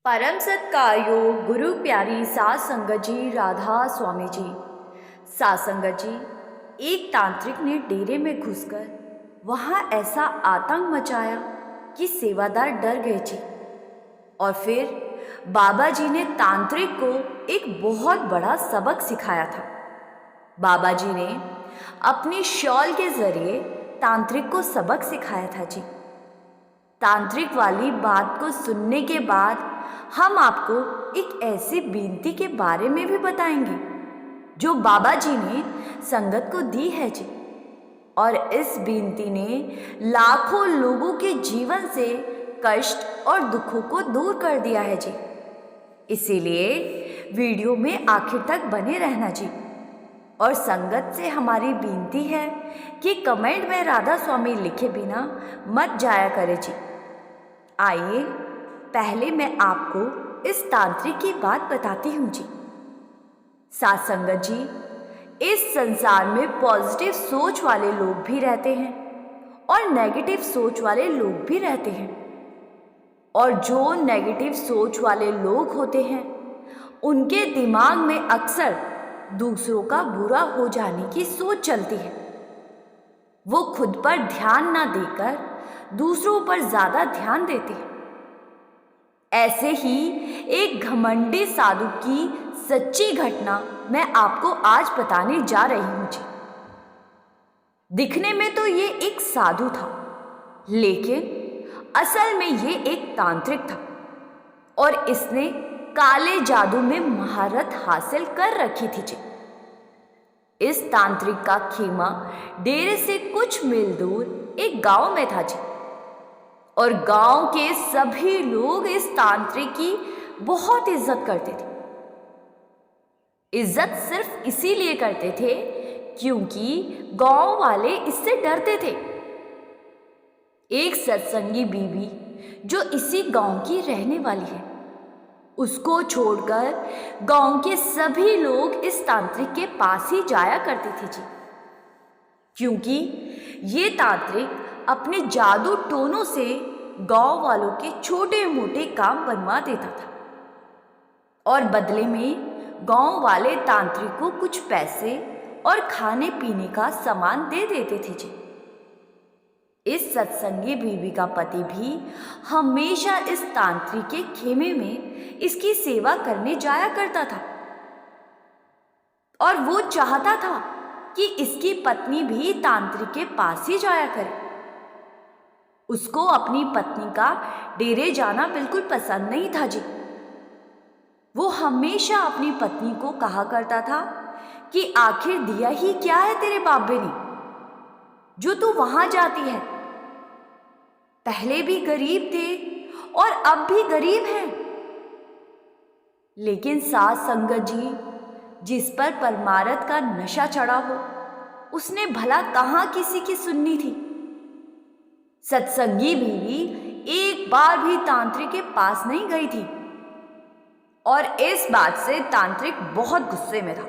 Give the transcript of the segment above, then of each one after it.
परम सत्कार्यो गुरु प्यारी सात संगत जी राधा स्वामी जी। सात संगत जी, एक तांत्रिक ने डेरे में घुसकर वहां ऐसा आतंक मचाया कि सेवादार डर गए जी। और फिर बाबा जी ने तांत्रिक को एक बहुत बड़ा सबक सिखाया था। बाबा जी ने अपनी शॉल के जरिए तांत्रिक को सबक सिखाया था जी। तांत्रिक वाली बात को सुनने के बाद हम आपको एक ऐसी बीनती के बारे में भी बताएंगे जो बाबा जी ने संगत को दी है जी। और इस बीनती ने लाखों लोगों के जीवन से कष्ट और दुखों को दूर कर दिया है जी। इसीलिए वीडियो में आखिर तक बने रहना जी। और संगत से हमारी बीनती है कि कमेंट में राधा स्वामी लिखे बिना मत जाया करें जी। आइए पहले मैं आपको इस तांत्रिक की बात बताती हूँ जी। सात संगत जी, इस संसार में पॉजिटिव सोच वाले लोग भी रहते हैं और नेगेटिव सोच वाले लोग भी रहते हैं। और जो नेगेटिव सोच वाले लोग होते हैं उनके दिमाग में अक्सर दूसरों का बुरा हो जाने की सोच चलती है। वो खुद पर ध्यान ना देकर दूसरों पर ज्यादा ध्यान देते हैं। ऐसे ही एक घमंडी साधु की सच्ची घटना मैं आपको आज बताने जा रही हूं जी। दिखने में तो ये एक साधु था, लेकिन असल में ये एक तांत्रिक था और इसने काले जादू में महारत हासिल कर रखी थी जी। इस तांत्रिक का खेमा डेरे से कुछ मील दूर एक गांव में था जी। और गांव के सभी लोग इस तांत्रिक की बहुत इज्जत करते थे। इज्जत सिर्फ इसीलिए करते थे क्योंकि गांव वाले इससे डरते थे। एक सत्संगी बीवी जो इसी गांव की रहने वाली है, उसको छोड़कर गांव के सभी लोग इस तांत्रिक के पास ही जाया करते थे जी। क्योंकि ये तांत्रिक अपने जादू टोनों से गांव वालों के छोटे मोटे काम बनवा देता था और बदले में गांव वाले तांत्रिक को कुछ पैसे और खाने पीने का सामान दे देते थे जी। इस सत्संगी बीवी का पति भी हमेशा इस तांत्रिक के खेमे में इसकी सेवा करने जाया करता था और वो चाहता था कि इसकी पत्नी भी तांत्रिक के पास ही जाया करे। उसको अपनी पत्नी का डेरे जाना बिल्कुल पसंद नहीं था जी। वो हमेशा अपनी पत्नी को कहा करता था कि आखिर दिया ही क्या है तेरे बाबे ने जो तू वहां जाती है। पहले भी गरीब थे और अब भी गरीब हैं। लेकिन सात संगत जी, जिस पर परमारथ का नशा चढ़ा हो उसने भला कहां किसी की सुननी थी। सत्संगी बीवी एक बार भी तांत्रिक के पास नहीं गई थी और इस बात से तांत्रिक बहुत गुस्से में था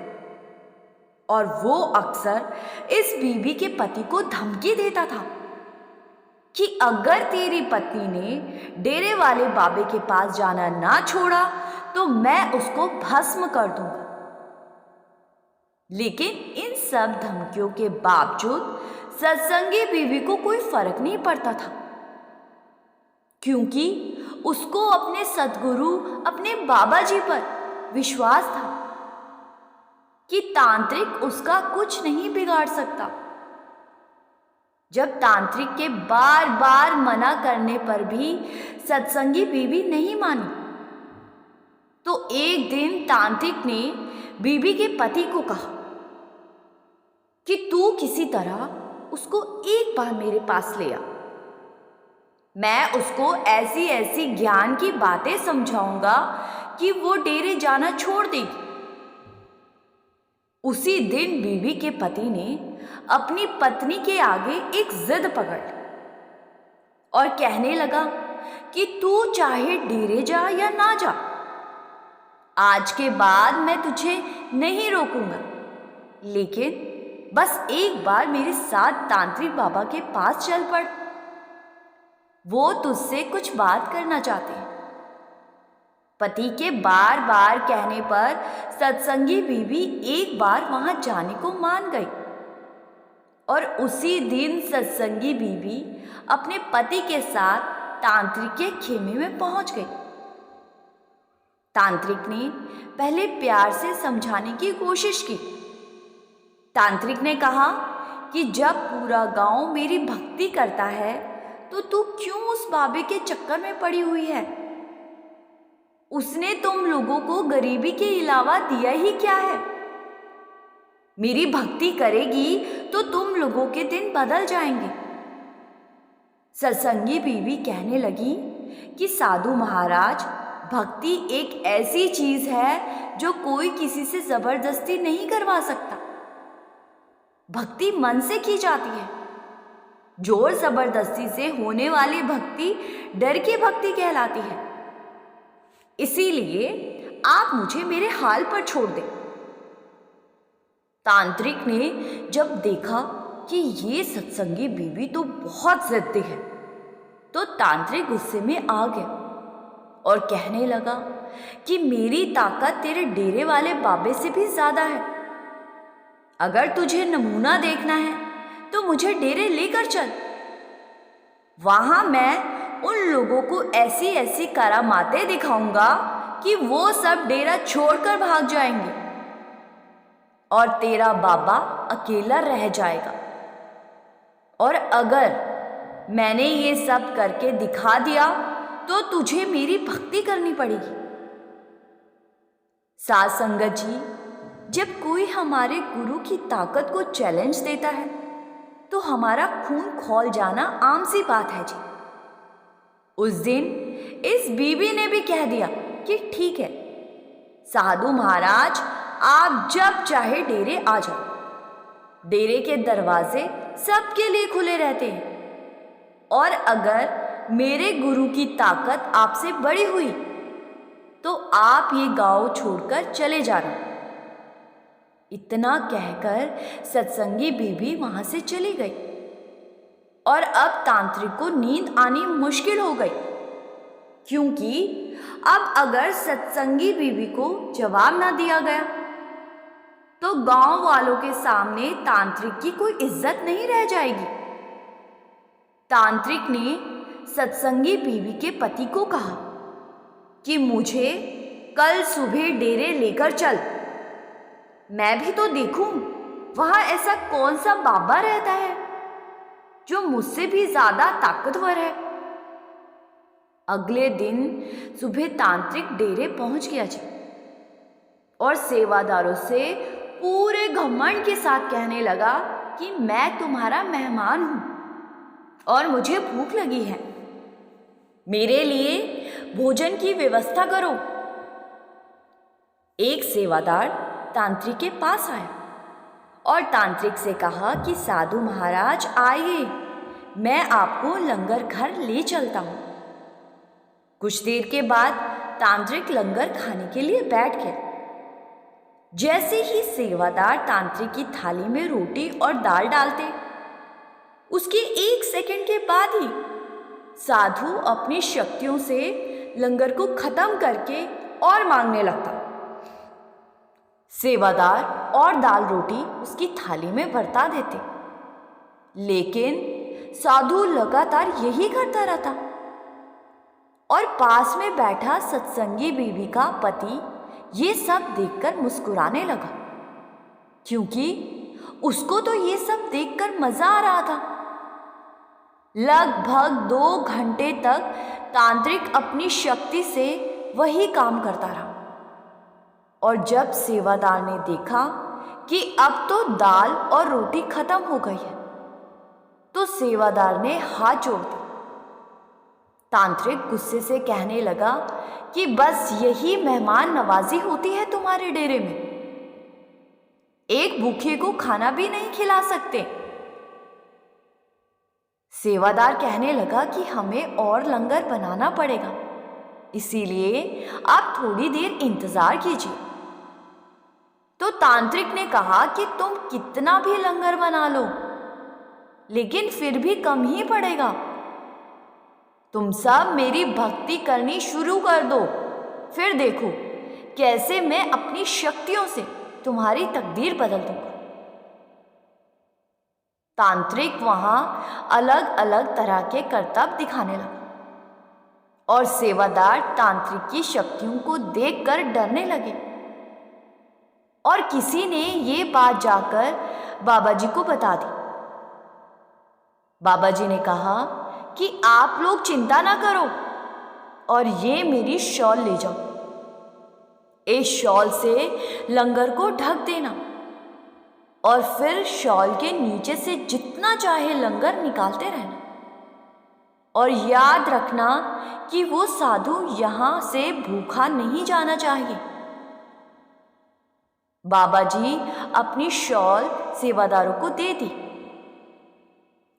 और वो अक्सर इस बीवी के पति को धमकी देता था कि अगर तेरी पत्नी ने डेरे वाले बाबे के पास जाना ना छोड़ा तो मैं उसको भस्म कर दूंगा। लेकिन इन सब धमकियों के बावजूद सत्संगी बीवी को कोई फर्क नहीं पड़ता था, क्योंकि उसको अपने सद्गुरु अपने बाबा जी पर विश्वास था कि तांत्रिक उसका कुछ नहीं बिगाड़ सकता। जब तांत्रिक के बार बार मना करने पर भी सत्संगी बीवी नहीं मानी तो एक दिन तांत्रिक ने बीवी के पति को कहा कि तू किसी तरह उसको एक बार मेरे पास ले आ। मैं उसको ऐसी ऐसी ज्ञान की बातें समझाऊंगा कि वो डेरे जाना छोड़ देगी। उसी दिन बीवी के पति ने अपनी पत्नी के आगे एक जिद पकड़ ली और कहने लगा कि तू चाहे डेरे जा या ना जा, आज के बाद मैं तुझे नहीं रोकूंगा, लेकिन बस एक बार मेरे साथ तांत्रिक बाबा के पास चल पड़। वो तुझसे कुछ बात करना चाहते हैं। पति के बार बार कहने पर सत्संगी बीवी एक बार वहां जाने को मान गई और उसी दिन सत्संगी बीवी अपने पति के साथ तांत्रिक के खेमे में पहुंच गई। तांत्रिक ने पहले प्यार से समझाने की कोशिश की। तांत्रिक ने कहा कि जब पूरा गांव मेरी भक्ति करता है तो तू क्यों उस बाबे के चक्कर में पड़ी हुई है? उसने तुम लोगों को गरीबी के अलावा दिया ही क्या है? मेरी भक्ति करेगी तो तुम लोगों के दिन बदल जाएंगे। सत्संगी बीवी कहने लगी कि साधु महाराज, भक्ति एक ऐसी चीज है जो कोई किसी से जबरदस्ती नहीं करवा सकता। भक्ति मन से की जाती है। जोर जबरदस्ती से होने वाली भक्ति डर की भक्ति कहलाती है। इसीलिए आप मुझे मेरे हाल पर छोड़ दें। तांत्रिक ने जब देखा कि ये सत्संगी बीवी तो बहुत जिद्दी है, तो तांत्रिक गुस्से में आ गया और कहने लगा कि मेरी ताकत तेरे डेरे वाले बाबे से भी ज्यादा है। अगर तुझे नमूना देखना है तो मुझे डेरे लेकर चल। वहां मैं उन लोगों को ऐसी ऐसी करामातें दिखाऊंगा कि वो सब डेरा छोड़कर भाग जाएंगे और तेरा बाबा अकेला रह जाएगा। और अगर मैंने ये सब करके दिखा दिया तो तुझे मेरी भक्ति करनी पड़ेगी। साध संगत जी, जब कोई हमारे गुरु की ताकत को चैलेंज देता है तो हमारा खून खौल जाना आम सी बात है जी। उस दिन इस बीवी ने भी कह दिया कि ठीक है साधु महाराज, आप जब चाहे डेरे आ जाओ। डेरे के दरवाजे सबके लिए खुले रहते हैं और अगर मेरे गुरु की ताकत आपसे बड़ी हुई तो आप ये गांव छोड़कर चले जाना। इतना कहकर सत्संगी बीवी वहां से चली गई और अब तांत्रिक को नींद आनी मुश्किल हो गई, क्योंकि अब अगर सत्संगी बीवी को जवाब ना दिया गया तो गांव वालों के सामने तांत्रिक की कोई इज्जत नहीं रह जाएगी। तांत्रिक ने सत्संगी बीवी के पति को कहा कि मुझे कल सुबह डेरे लेकर चल। मैं भी तो देखूं वहां ऐसा कौन सा बाबा रहता है जो मुझसे भी ज्यादा ताकतवर है। अगले दिन सुबह तांत्रिक डेरे पहुंच गया जी और सेवादारों से पूरे घमंड के साथ कहने लगा कि मैं तुम्हारा मेहमान हूं और मुझे भूख लगी है। मेरे लिए भोजन की व्यवस्था करो। एक सेवादार तांत्रिक के पास आया और तांत्रिक से कहा कि साधु महाराज आइए, मैं आपको लंगर घर ले चलता हूं। कुछ देर के बाद तांत्रिक लंगर खाने के लिए बैठ गया। जैसे ही सेवादार तांत्रिक की थाली में रोटी और दाल डालते, उसके 1 सेकंड के बाद ही साधु अपनी शक्तियों से लंगर को खत्म करके और मांगने लगता। सेवादार और दाल रोटी उसकी थाली में बरता देते, लेकिन साधु लगातार यही करता रहता और पास में बैठा सत्संगी बीवी का पति ये सब देखकर मुस्कुराने लगा, क्योंकि उसको तो ये सब देखकर मजा आ रहा था। लगभग 2 घंटे तक तांत्रिक अपनी शक्ति से वही काम करता रहा और जब सेवादार ने देखा कि अब तो दाल और रोटी खत्म हो गई है तो सेवादार ने हाथ जोड़ दिया। तांत्रिक गुस्से से कहने लगा कि बस यही मेहमान नवाजी होती है तुम्हारे डेरे में। एक भूखे को खाना भी नहीं खिला सकते। सेवादार कहने लगा कि हमें और लंगर बनाना पड़ेगा, इसीलिए आप थोड़ी देर इंतजार कीजिए। तो तांत्रिक ने कहा कि तुम कितना भी लंगर बना लो, लेकिन फिर भी कम ही पड़ेगा। तुम सब मेरी भक्ति करनी शुरू कर दो, फिर देखो कैसे मैं अपनी शक्तियों से तुम्हारी तकदीर बदल दूंगा। तांत्रिक वहां अलग अलग तरह के करतब दिखाने लगा और सेवादार तांत्रिक की शक्तियों को देखकर डरने लगे। और किसी ने ये बात जाकर बाबा जी को बता दी। बाबा जी ने कहा कि आप लोग चिंता ना करो और ये मेरी शॉल ले जाओ। इस शॉल से लंगर को ढक देना और फिर शॉल के नीचे से जितना चाहे लंगर निकालते रहना। और याद रखना कि वो साधु यहां से भूखा नहीं जाना चाहिए। बाबा जी अपनी शॉल सेवादारों को दे दी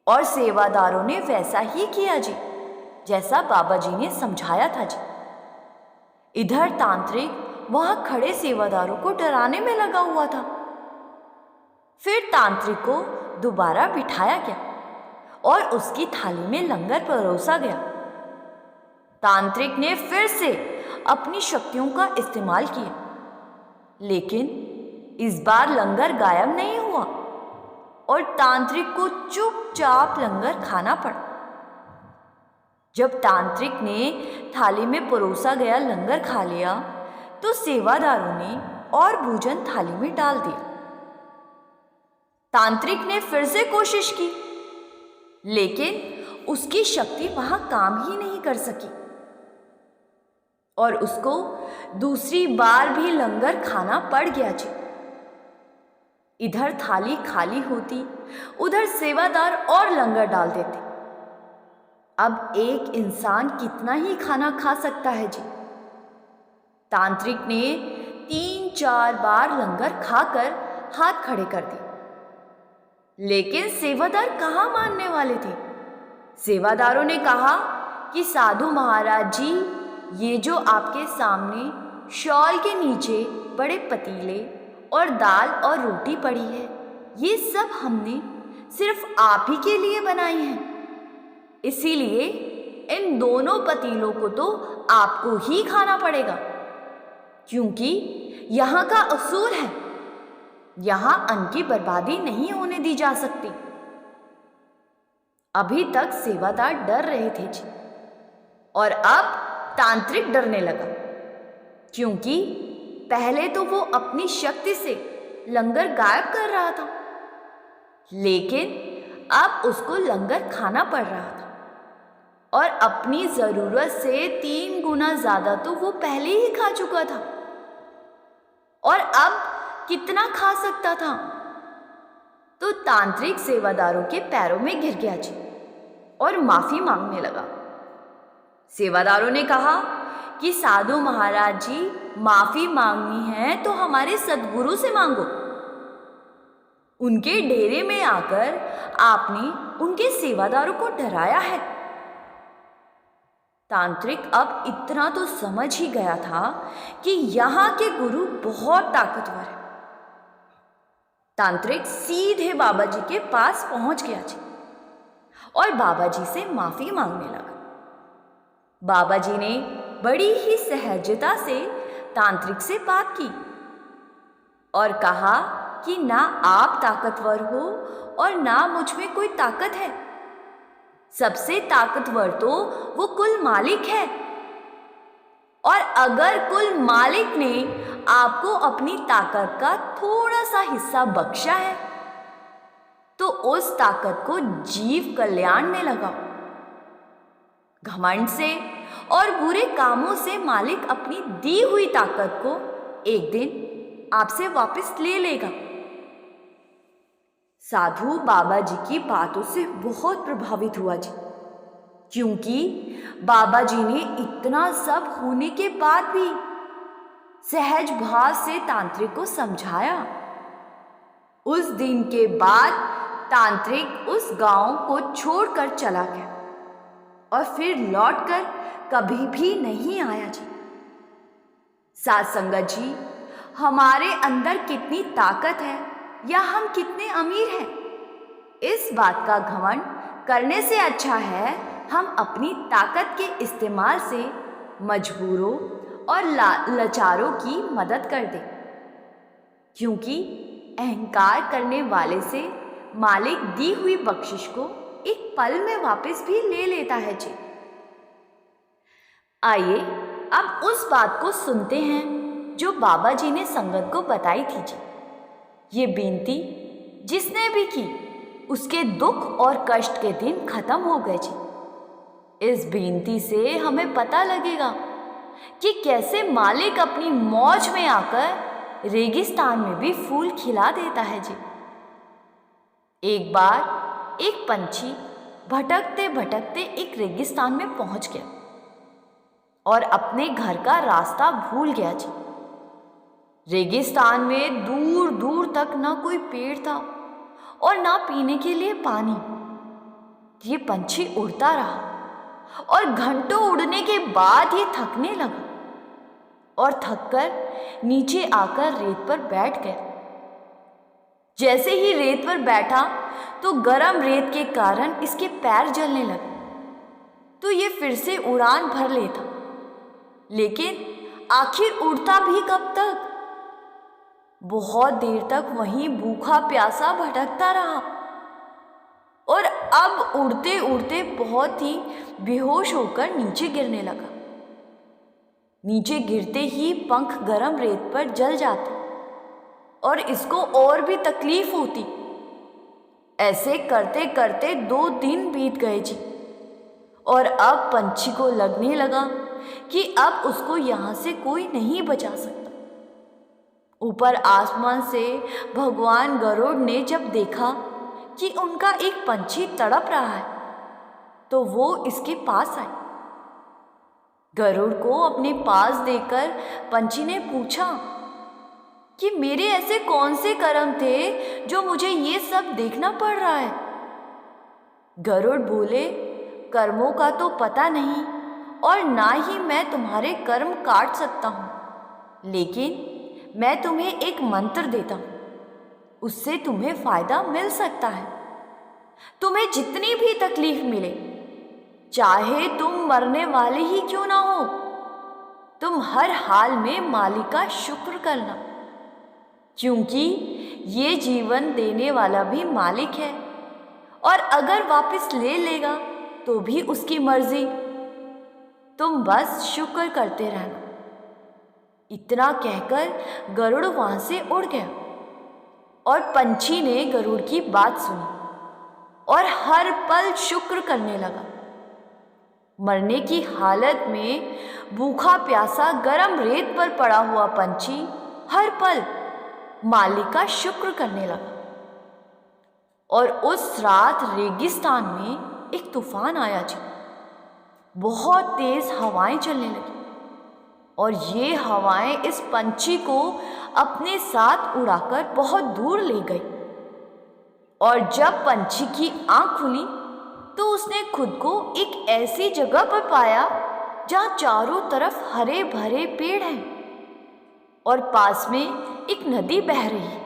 और सेवादारों ने वैसा ही किया जी, जैसा बाबा जी ने समझाया था जी। इधर तांत्रिक वहां खड़े सेवादारों को डराने में लगा हुआ था। फिर तांत्रिक को दोबारा बिठाया गया और उसकी थाली में लंगर परोसा गया। तांत्रिक ने फिर से अपनी शक्तियों का इस्तेमाल किया, लेकिन इस बार लंगर गायब नहीं हुआ और तांत्रिक को चुपचाप लंगर खाना पड़ा। जब तांत्रिक ने थाली में परोसा गया लंगर खा लिया तो सेवादारों ने और भोजन थाली में डाल दिया। तांत्रिक ने फिर से कोशिश की, लेकिन उसकी शक्ति वहां काम ही नहीं कर सकी और उसको दूसरी बार भी लंगर खाना पड़ गया जी। इधर थाली खाली होती, उधर सेवादार और लंगर डाल देते। अब एक इंसान कितना ही खाना खा सकता है जी। तांत्रिक ने 3-4 बार लंगर खाकर हाथ खड़े कर दिए, लेकिन सेवादार कहाँ मानने वाले थे। सेवादारों ने कहा कि साधु महाराज जी, ये जो आपके सामने शॉल के नीचे बड़े पतीले और दाल और रोटी पड़ी है, ये सब हमने सिर्फ आप ही के लिए बनाई हैं। इसीलिए इन दोनों पतीलों को तो आपको ही खाना पड़ेगा, क्योंकि यहाँ का असूल है, यहाँ अन्न की बर्बादी नहीं होने दी जा सकती। अभी तक सेवादार डर रहे थे जी, और अब तांत्रिक डरने लगा, क्योंकि पहले तो वो अपनी शक्ति से लंगर गायब कर रहा था, लेकिन अब उसको लंगर खाना पड़ रहा था और अपनी जरूरत से 3 गुना ज्यादा तो वो पहले ही खा चुका था और अब कितना खा सकता था। तो तांत्रिक सेवादारों के पैरों में गिर गया जी और माफी मांगने लगा। सेवादारों ने कहा कि साधु महाराज जी, माफी मांगनी है तो हमारे सद्गुरु से मांगो। उनके डेरे में आकर आपने उनके सेवादारों को डराया है। तांत्रिक अब इतना तो समझ ही गया था कि यहाँ के गुरु बहुत ताकतवर है। तांत्रिक सीधे बाबा जी के पास पहुंच गया जी और बाबा जी से माफी मांगने लगा। बाबा जी ने बड़ी ही सहजता से तांत्रिक से बात की और कहा कि ना आप ताकतवर हो और ना मुझ में कोई ताकत है। सबसे ताकतवर तो वो कुल मालिक है, और अगर कुल मालिक ने आपको अपनी ताकत का थोड़ा सा हिस्सा बख्शा है तो उस ताकत को जीव कल्याण में लगाओ। घमंड से और बुरे कामों से मालिक अपनी दी हुई ताकत को एक दिन आपसे वापस ले लेगा। साधु बाबा जी की बातों से बहुत प्रभावित हुआ जी, क्योंकि बाबा जी ने इतना सब होने के बाद भी सहज भाव से तांत्रिक को समझाया। उस दिन के बाद तांत्रिक उस गांव को छोड़कर चला गया और फिर लौटकर कभी भी नहीं आया जी। साध संगत जी, हमारे अंदर कितनी ताकत है या हम कितने अमीर हैं, इस बात का घमंड करने से अच्छा है हम अपनी ताकत के इस्तेमाल से मजबूरों और लाचारों की मदद कर दे, क्योंकि अहंकार करने वाले से मालिक दी हुई बख्शिश को एक पल में वापस भी ले लेता है जी। आइए अब उस बात को सुनते हैं जो बाबा जी ने संगत को बताई थी जी। ये बेनती जिसने भी की उसके दुख और कष्ट के दिन खत्म हो गए जी। इस बेनती से हमें पता लगेगा कि कैसे मालिक अपनी मौज में आकर रेगिस्तान में भी फूल खिला देता है जी। एक बार एक पंछी भटकते भटकते एक रेगिस्तान में पहुंच गया और अपने घर का रास्ता भूल गया जी। रेगिस्तान में दूर दूर तक ना कोई पेड़ था और ना पीने के लिए पानी। ये पंछी उड़ता रहा और घंटों उड़ने के बाद ये थकने लगा और थककर नीचे आकर रेत पर बैठ गया। जैसे ही रेत पर बैठा तो गरम रेत के कारण इसके पैर जलने लगे, तो ये फिर से उड़ान भर लेता, लेकिन आखिर उड़ता भी कब तक? बहुत देर तक वहीं भूखा प्यासा भटकता रहा और अब उड़ते उड़ते बहुत ही बेहोश होकर नीचे गिरने लगा। नीचे गिरते ही पंख गरम रेत पर जल जाते और इसको और भी तकलीफ होती। ऐसे करते करते 2 दिन बीत गए जी और अब पंछी को लगने लगा कि अब उसको यहाँ से कोई नहीं बचा सकता। ऊपर आसमान से भगवान गरुड़ ने जब देखा कि उनका एक पंछी तड़प रहा है तो वो इसके पास आए। गरुड़ को अपने पास देखकर पंछी ने पूछा कि मेरे ऐसे कौन से कर्म थे जो मुझे ये सब देखना पड़ रहा है? गरुड़ बोले, कर्मों का तो पता नहीं और ना ही मैं तुम्हारे कर्म काट सकता हूँ, लेकिन मैं तुम्हें एक मंत्र देता हूँ, उससे तुम्हें फायदा मिल सकता है। तुम्हें जितनी भी तकलीफ मिले, चाहे तुम मरने वाले ही क्यों ना हो, तुम हर हाल में मालिक का शुक्र करना, क्योंकि ये जीवन देने वाला भी मालिक है और अगर वापस ले लेगा तो भी उसकी मर्जी। तुम बस शुक्र करते रहना। इतना कहकर गरुड़ वहां से उड़ गया और पंछी ने गरुड़ की बात सुनी और हर पल शुक्र करने लगा। मरने की हालत में भूखा प्यासा गरम रेत पर पड़ा हुआ पंछी हर पल मालिक का शुक्र करने लगा। और उस रात रेगिस्तान में एक तूफान आया जी। बहुत तेज हवाएं चलने लगी और ये हवाएं इस पंछी को अपने साथ उड़ाकर बहुत दूर ले गई। और जब पंछी की आंख खुली तो उसने खुद को एक ऐसी जगह पर पाया जहाँ चारों तरफ हरे भरे पेड़ हैं और पास में एक नदी बह रही है।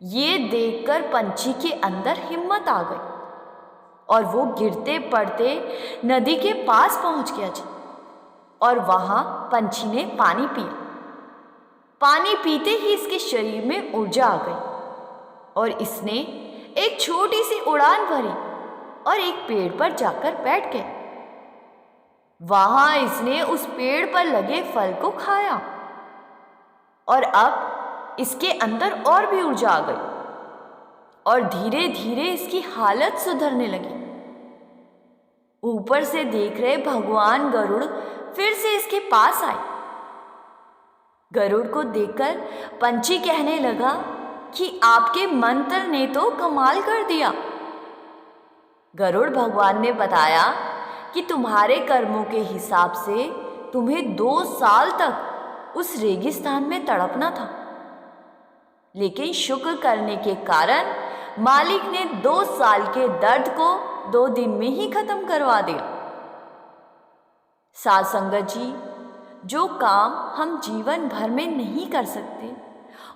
ये देखकर पंछी के अंदर हिम्मत आ गई और वो गिरते पड़ते नदी के पास पहुंच गया जी। और वहां पंछी ने पानी पिया। पानी पीते ही इसके शरीर में ऊर्जा आ गई और इसने एक छोटी सी उड़ान भरी और एक पेड़ पर जाकर बैठ गया। वहां इसने उस पेड़ पर लगे फल को खाया और अब इसके अंदर और भी ऊर्जा आ गई और धीरे धीरे इसकी हालत सुधरने लगी। ऊपर से देख रहे भगवान गरुड़ फिर से इसके पास आए। गरुड़ को देखकर पंछी कहने लगा कि आपके मंत्र ने तो कमाल कर दिया। गरुड़ भगवान ने बताया कि तुम्हारे कर्मों के हिसाब से तुम्हें 2 साल तक उस रेगिस्तान में तड़पना था, लेकिन शुक्र करने के कारण मालिक ने 2 साल के दर्द को 2 दिन में ही खत्म करवा दिया। साध संगत जी, जो काम हम जीवन भर में नहीं कर सकते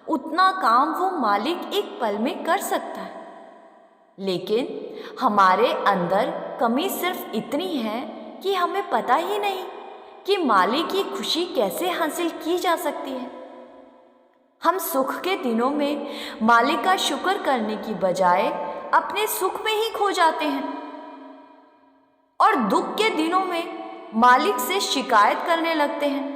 उतना काम वो मालिक एक पल में कर सकता है, लेकिन हमारे अंदर कमी सिर्फ इतनी है कि हमें पता ही नहीं कि मालिक की खुशी कैसे हासिल की जा सकती है। हम सुख के दिनों में मालिक का शुक्र करने की बजाय अपने सुख में ही खो जाते हैं और दुख के दिनों में मालिक से शिकायत करने लगते हैं।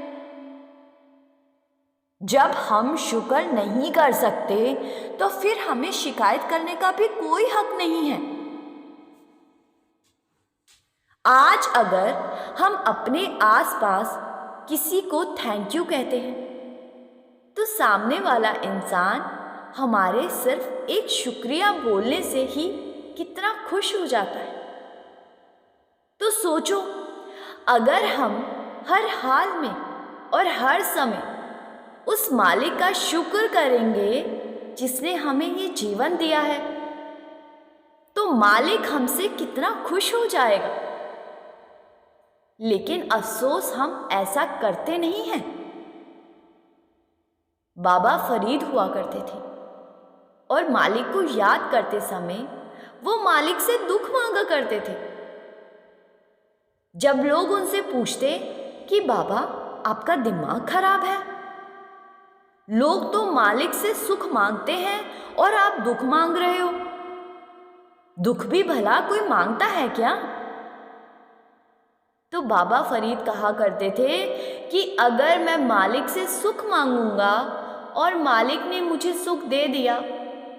जब हम शुक्र नहीं कर सकते तो फिर हमें शिकायत करने का भी कोई हक नहीं है। आज अगर हम अपने आसपास किसी को थैंक यू कहते हैं तो सामने वाला इंसान हमारे सिर्फ एक शुक्रिया बोलने से ही कितना खुश हो जाता है। तो सोचो, अगर हम हर हाल में और हर समय उस मालिक का शुक्र करेंगे जिसने हमें ये जीवन दिया है, तो मालिक हमसे कितना खुश हो जाएगा। लेकिन अफसोस हम ऐसा करते नहीं हैं। बाबा फरीद हुआ करते थे और मालिक को याद करते समय वो मालिक से दुख मांगा करते थे। जब लोग उनसे पूछते कि बाबा आपका दिमाग खराब है, लोग तो मालिक से सुख मांगते हैं और आप दुख मांग रहे हो। दुख भी भला कोई मांगता है क्या? तो बाबा फरीद कहा करते थे कि अगर मैं मालिक से सुख मांगूंगा और मालिक ने मुझे सुख दे दिया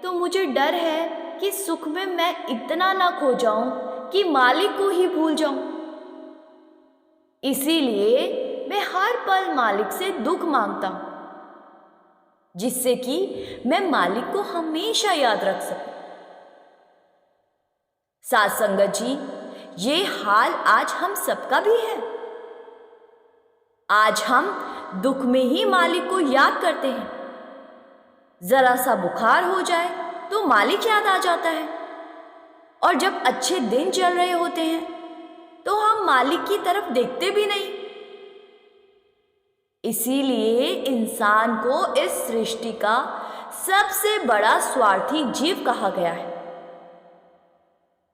तो मुझे डर है कि सुख में मैं इतना ना खो जाऊं कि मालिक को ही भूल जाऊं। इसीलिए मैं हर पल मालिक से दुख मांगता हूं, जिससे कि मैं मालिक को हमेशा याद रख सकूं। साथ संगत जी, ये हाल आज हम सबका भी है। आज हम दुख में ही मालिक को याद करते हैं। जरा सा बुखार हो जाए तो मालिक याद आ जाता है, और जब अच्छे दिन चल रहे होते हैं तो हम मालिक की तरफ देखते भी नहीं। इसीलिए इंसान को इस सृष्टि का सबसे बड़ा स्वार्थी जीव कहा गया है।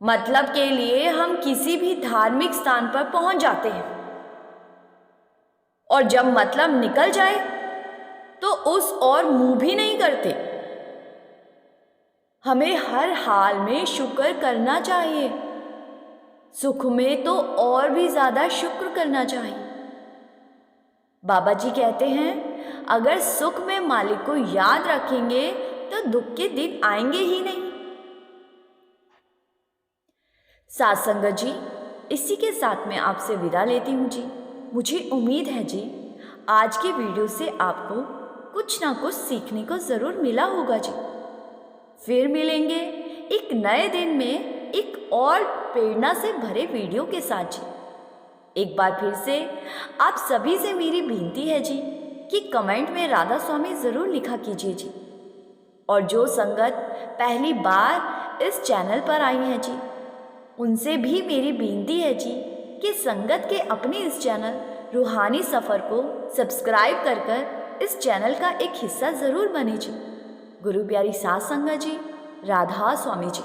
मतलब के लिए हम किसी भी धार्मिक स्थान पर पहुंच जाते हैं और जब मतलब निकल जाए तो उस और मुंह भी नहीं करते। हमें हर हाल में शुक्र करना चाहिए। सुख में तो और भी ज्यादा शुक्र करना चाहिए। बाबा जी कहते हैं, अगर सुख में मालिक को याद रखेंगे तो दुख के दिन आएंगे ही नहीं। साथ संगत जी, इसी के साथ मैं आपसे विदा लेती हूँ जी। मुझे उम्मीद है जी आज के वीडियो से आपको कुछ ना कुछ सीखने को ज़रूर मिला होगा जी। फिर मिलेंगे एक नए दिन में एक और प्रेरणा से भरे वीडियो के साथ जी। एक बार फिर से आप सभी से मेरी विनती है जी कि कमेंट में राधा स्वामी ज़रूर लिखा कीजिए जी। और जो संगत पहली बार इस चैनल पर आई हैं जी, उनसे भी मेरी विनती है जी कि संगत के अपने इस चैनल रूहानी सफ़र को सब्सक्राइब कर इस चैनल का एक हिस्सा ज़रूर बने जी। गुरु प्यारी साथ संगत जी, राधा स्वामी जी।